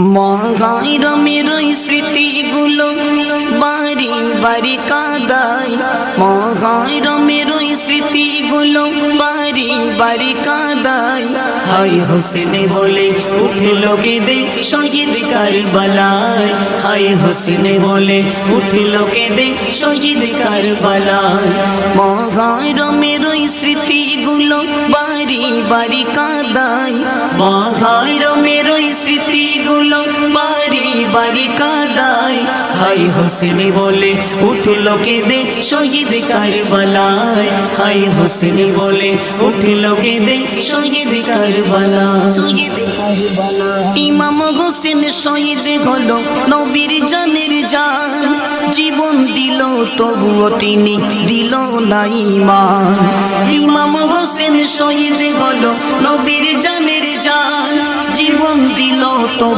মহারমের স্মৃতিগুলো বাড়ি বাড়ি কাঁদায়, মহারমের স্মৃতিগুলো বাড়ি বাড়ি কাঁদায়। হায় হোসেনে বলে উঠল কেঁদে শহীদ কারবালায়, হায় হোসেনে বলে উঠল কেঁদে শহীদ কারবালায়। মহারমের স্মৃতিগুলো বাড়ি বাড়ি কাঁদায়, মহারমের স্মৃতিগুলো বাড়ি বাড়ি কাঁদায়। হায় হোসেনে বলে উঠল কেঁদে শহীদ কারবালায়, হায় হোসেনে বলে উঠল কেঁদে শহীদ কারবালায়, শহীদ কারবালায়। ইমাম হোসেন শহীদ হলো নবীর জানের জান, জীবন দিল তবুও তিনি দিল না ঈমান। ইমাম হোসেন শহীদ হলো নবীর জানের জান, জীবন দিল তবু